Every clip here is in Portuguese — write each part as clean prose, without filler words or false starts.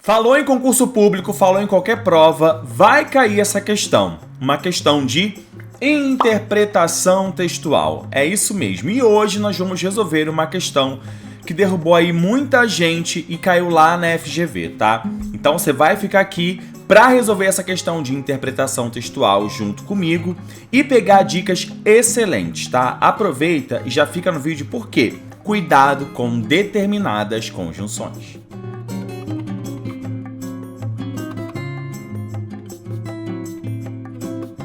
Falou em concurso público, falou em qualquer prova, vai cair essa questão. Uma questão de interpretação textual. É isso mesmo. E hoje nós vamos resolver uma questão que derrubou aí muita gente e caiu lá na FGV, tá? Então você vai ficar aqui para resolver essa questão de interpretação textual junto comigo e pegar dicas excelentes, tá? Aproveita e já fica no vídeo porque cuidado com determinadas conjunções.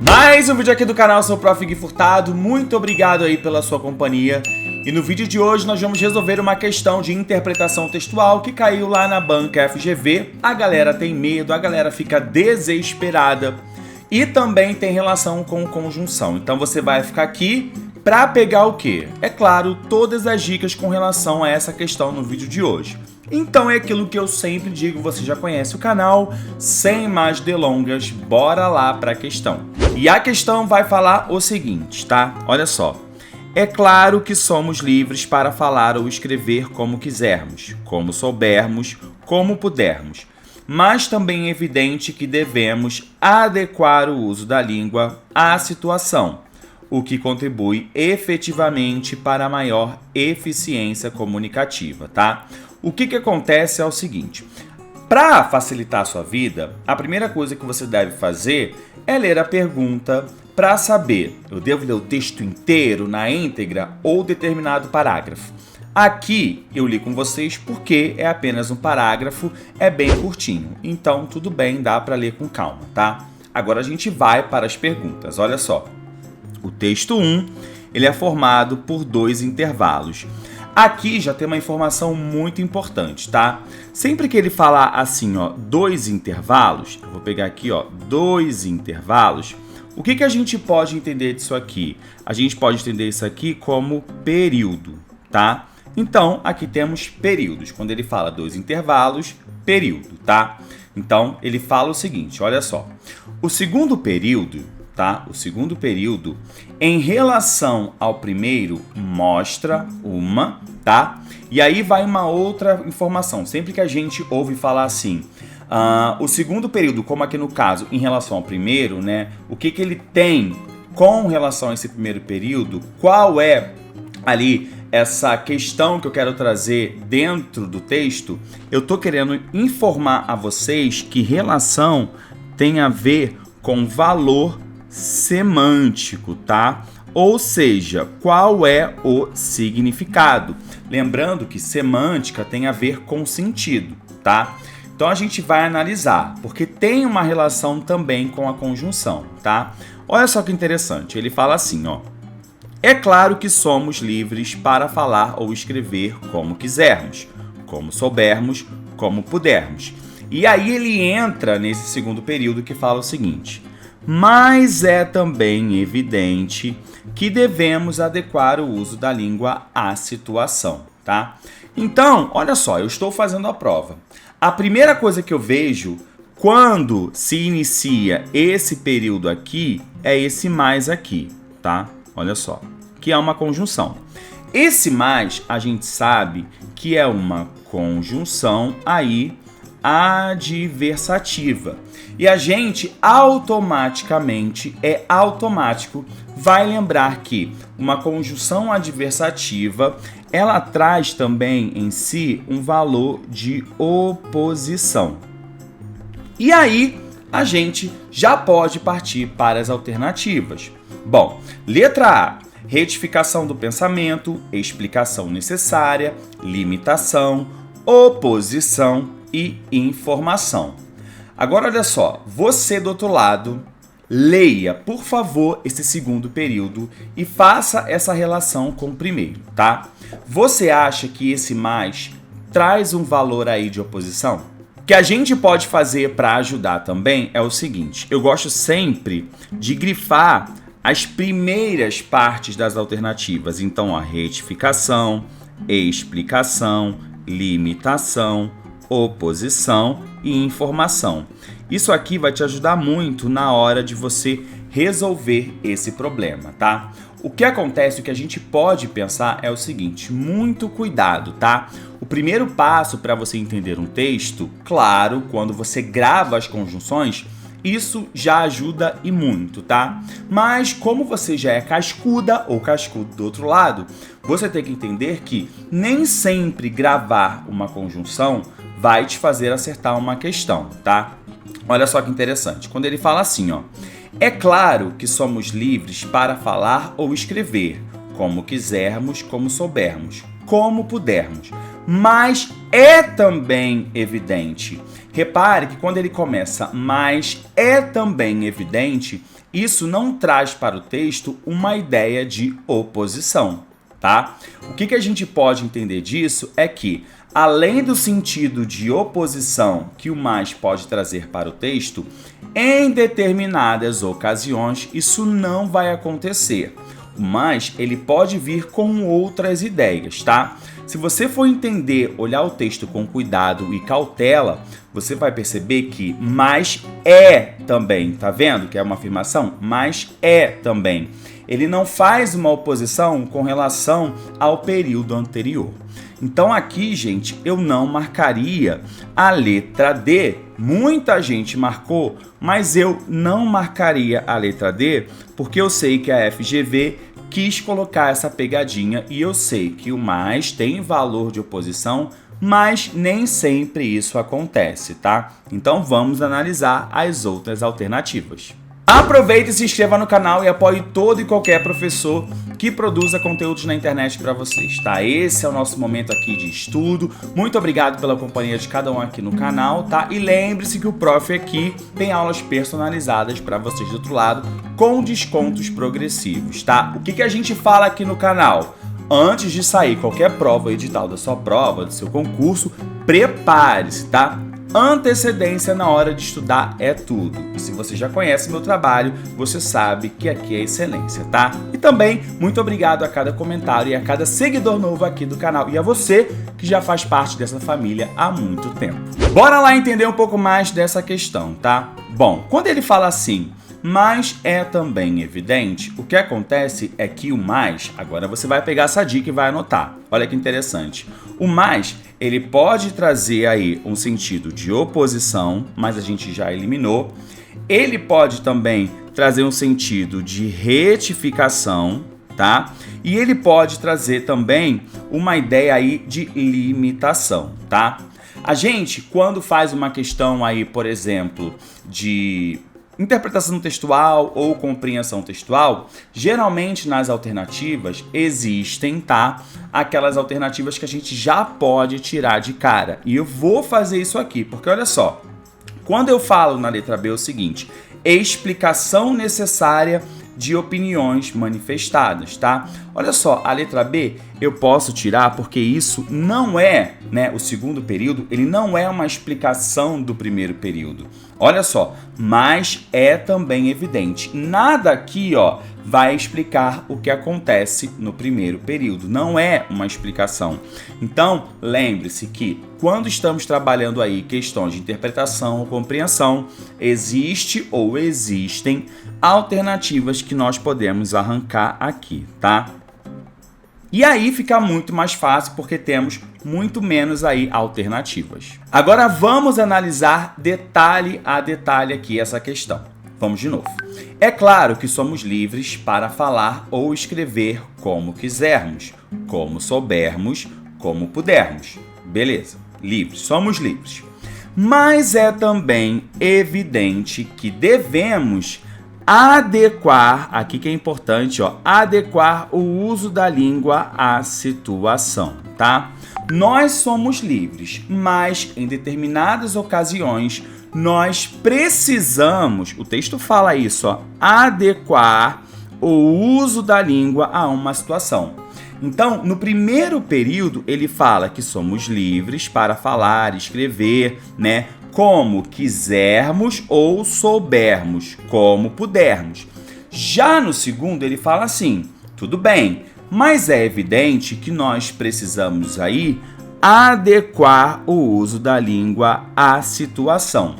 Mais um vídeo aqui do canal, sou o Prof. Gui Furtado, muito obrigado aí pela sua companhia. E no vídeo de hoje nós vamos resolver uma questão de interpretação textual que caiu lá na banca FGV. A galera tem medo, a galera fica desesperada e também tem relação com conjunção. Então você vai ficar aqui para pegar o quê? É claro, todas as dicas com relação a essa questão no vídeo de hoje. Então é aquilo que eu sempre digo, você já conhece o canal, sem mais delongas, bora lá para a questão. E a questão vai falar o seguinte, tá? Olha só. É claro que somos livres para falar ou escrever como quisermos, como soubermos, como pudermos. Mas também é evidente que devemos adequar o uso da língua à situação, o que contribui efetivamente para a maior eficiência comunicativa, tá? O que acontece é o seguinte, para facilitar a sua vida, a primeira coisa que você deve fazer é ler a pergunta para saber, eu devo ler o texto inteiro, na íntegra ou determinado parágrafo. Aqui eu li com vocês porque é apenas um parágrafo, é bem curtinho, então tudo bem, dá para ler com calma, tá? Agora a gente vai para as perguntas, olha só. O texto 1, ele é formado por dois intervalos. Aqui já tem uma informação muito importante, tá? Sempre que ele falar assim, ó, dois intervalos, eu vou pegar aqui, ó, dois intervalos, o que a gente pode entender disso aqui? A gente pode entender isso aqui como período, tá? Então, aqui temos períodos. Quando ele fala dois intervalos, período, tá? Então, ele fala o seguinte, olha só. O segundo período, tá? O segundo período, em relação ao primeiro, mostra uma, tá? E aí vai uma outra informação. Sempre que a gente ouve falar assim, o segundo período, como aqui no caso, em relação ao primeiro, né? O que ele tem com relação a esse primeiro período? Qual é ali essa questão que eu quero trazer dentro do texto? Eu tô querendo informar a vocês que relação tem a ver com valor semântico, tá? Ou seja, qual é o significado? Lembrando que semântica tem a ver com sentido, tá? Então a gente vai analisar, porque tem uma relação também com a conjunção, tá? Olha só que interessante, ele fala assim, ó. É claro que somos livres para falar ou escrever como quisermos, como soubermos, como pudermos. E aí ele entra nesse segundo período que fala o seguinte: mas é também evidente que devemos adequar o uso da língua à situação, tá? Então, olha só, eu estou fazendo a prova. A primeira coisa que eu vejo quando se inicia esse período aqui é esse mais aqui, tá? Olha só, que é uma conjunção. Esse mais, a gente sabe que é uma conjunção aí adversativa. E a gente automaticamente, vai lembrar que uma conjunção adversativa, ela traz também em si um valor de oposição. E aí, a gente já pode partir para as alternativas. Bom, letra A, retificação do pensamento, explicação necessária, limitação, oposição e informação. Agora olha só, você do outro lado, leia, por favor, esse segundo período e faça essa relação com o primeiro, tá? Você acha que esse mais traz um valor aí de oposição? O que a gente pode fazer para ajudar também é o seguinte, eu gosto sempre de grifar as primeiras partes das alternativas. Então, a retificação, explicação, limitação, oposição e informação. Isso aqui vai te ajudar muito na hora de você resolver esse problema, tá? O que acontece, o que a gente pode pensar é o seguinte, muito cuidado, tá? O primeiro passo para você entender um texto, claro, quando você grava as conjunções, isso já ajuda e muito, tá? Mas como você já é cascuda ou cascudo do outro lado, você tem que entender que nem sempre gravar uma conjunção vai te fazer acertar uma questão, tá? Olha só que interessante. Quando ele fala assim, ó, é claro que somos livres para falar ou escrever, como quisermos, como soubermos, como pudermos. Mas é também evidente. Repare que quando ele começa, mas é também evidente, isso não traz para o texto uma ideia de oposição, tá? O que a gente pode entender disso é que, além do sentido de oposição que o mais pode trazer para o texto, em determinadas ocasiões isso não vai acontecer. O mais, ele pode vir com outras ideias, tá? Se você for entender, olhar o texto com cuidado e cautela, você vai perceber que mas é também, tá vendo que é uma afirmação? Mas é também. Ele não faz uma oposição com relação ao período anterior. Então aqui, gente, eu não marcaria a letra D. Muita gente marcou, mas eu não marcaria a letra D porque eu sei que a FGV quis colocar essa pegadinha e eu sei que o mais tem valor de oposição, mas nem sempre isso acontece, tá? Então vamos analisar as outras alternativas. Aproveite e se inscreva no canal e apoie todo e qualquer professor que produza conteúdos na internet para vocês, tá? Esse é o nosso momento aqui de estudo. Muito obrigado pela companhia de cada um aqui no canal, tá? E lembre-se que o Prof aqui tem aulas personalizadas para vocês do outro lado com descontos progressivos, tá? O que a gente fala aqui no canal? Antes de sair qualquer prova, edital da sua prova, do seu concurso, prepare-se, tá? Antecedência na hora de estudar é tudo. E se você já conhece meu trabalho, você sabe que aqui é excelência, tá? E também, muito obrigado a cada comentário e a cada seguidor novo aqui do canal. E a você que já faz parte dessa família há muito tempo. Bora lá entender um pouco mais dessa questão, tá? Bom, quando ele fala assim, mas é também evidente, o que acontece é que o mais, agora você vai pegar essa dica e vai anotar. Olha que interessante. O mais, ele pode trazer aí um sentido de oposição, mas a gente já eliminou. Ele pode também trazer um sentido de retificação, tá? E ele pode trazer também uma ideia aí de limitação, tá? A gente, quando faz uma questão aí, por exemplo, de interpretação textual ou compreensão textual, geralmente nas alternativas existem, tá? Aquelas alternativas que a gente já pode tirar de cara. E eu vou fazer isso aqui, porque olha só, quando eu falo na letra B é o seguinte, explicação necessária de opiniões manifestadas, tá? Olha só, a letra B eu posso tirar porque isso não é, né, o segundo período, ele não é uma explicação do primeiro período. Olha só, mas é também evidente. Nada aqui, ó, vai explicar o que acontece no primeiro período. Não é uma explicação. Então, lembre-se que quando estamos trabalhando aí questões de interpretação ou compreensão, existe ou existem alternativas que nós podemos arrancar aqui, tá? E aí fica muito mais fácil porque temos muito menos aí alternativas. Agora vamos analisar detalhe a detalhe aqui essa questão. Vamos de novo. É claro que somos livres para falar ou escrever como quisermos, como soubermos, como pudermos. Beleza, livres, somos livres. Mas é também evidente que devemos adequar, aqui que é importante, ó, adequar o uso da língua à situação, tá? Nós somos livres, mas em determinadas ocasiões nós precisamos, o texto fala isso, ó, adequar o uso da língua a uma situação. Então, no primeiro período, ele fala que somos livres para falar, escrever, né? Como quisermos ou soubermos, como pudermos. Já no segundo, ele fala assim, tudo bem, mas é evidente que nós precisamos aí adequar o uso da língua à situação.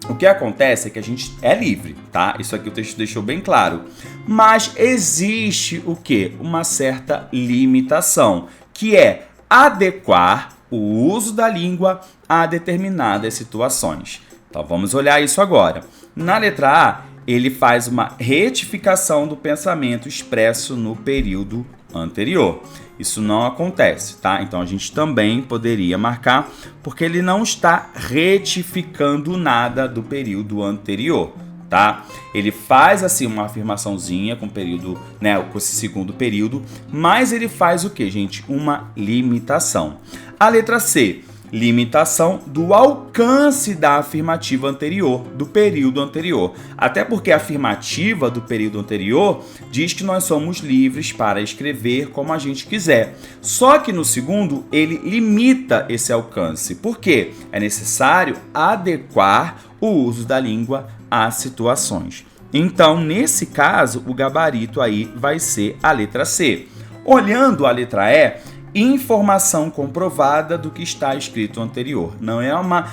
O que acontece é que a gente é livre, tá? Isso aqui o texto deixou bem claro. Mas existe o quê? Uma certa limitação, que é adequar o uso da língua a determinadas situações. Então vamos olhar isso agora. Na letra A, ele faz uma retificação do pensamento expresso no período anterior. Isso não acontece, tá? Então a gente também poderia marcar, porque ele não está retificando nada do período anterior, tá? Ele faz assim uma afirmaçãozinha com o período, né, com esse segundo período, mas ele faz o quê, gente? Uma limitação. A letra C, limitação do alcance da afirmativa anterior, do período anterior. Até porque a afirmativa do período anterior diz que nós somos livres para escrever como a gente quiser. Só que no segundo, ele limita esse alcance. Por quê? É necessário adequar o uso da língua às situações. Então, nesse caso, o gabarito aí vai ser a letra C. Olhando a letra E, informação comprovada do que está escrito anterior. Não é uma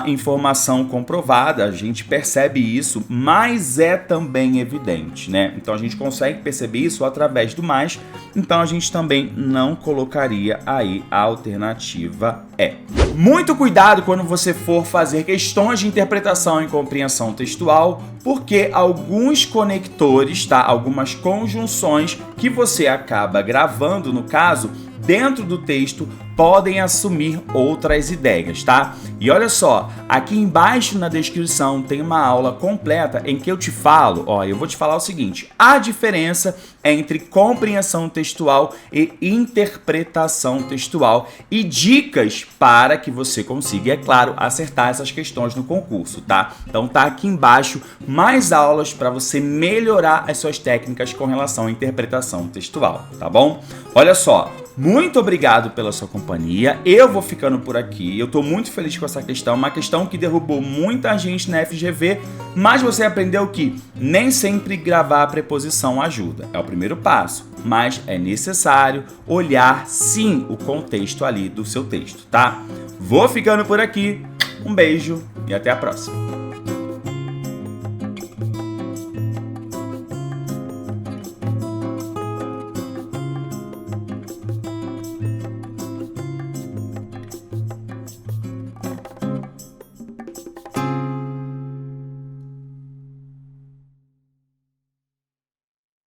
informação comprovada, a gente percebe isso, mas é também evidente, né? Então a gente consegue perceber isso através do mais, então a gente também não colocaria aí a alternativa E. Muito cuidado quando você for fazer questões de interpretação e compreensão textual, porque alguns conectores, tá? Algumas conjunções que você acaba gravando, no caso, dentro do texto, podem assumir outras ideias, tá? E olha só, aqui embaixo na descrição tem uma aula completa em que eu te falo, eu vou te falar o seguinte, a diferença entre compreensão textual e interpretação textual e dicas para que você consiga, é claro, acertar essas questões no concurso, tá? Então tá aqui embaixo mais aulas para você melhorar as suas técnicas com relação à interpretação textual, tá bom? Olha só, muito obrigado pela sua companhia, eu vou ficando por aqui, eu tô muito feliz com essa questão, uma questão que derrubou muita gente na FGV, mas você aprendeu que nem sempre gravar a preposição ajuda, é o primeiro passo, mas é necessário olhar sim o contexto ali do seu texto, tá? Vou ficando por aqui, um beijo e até a próxima!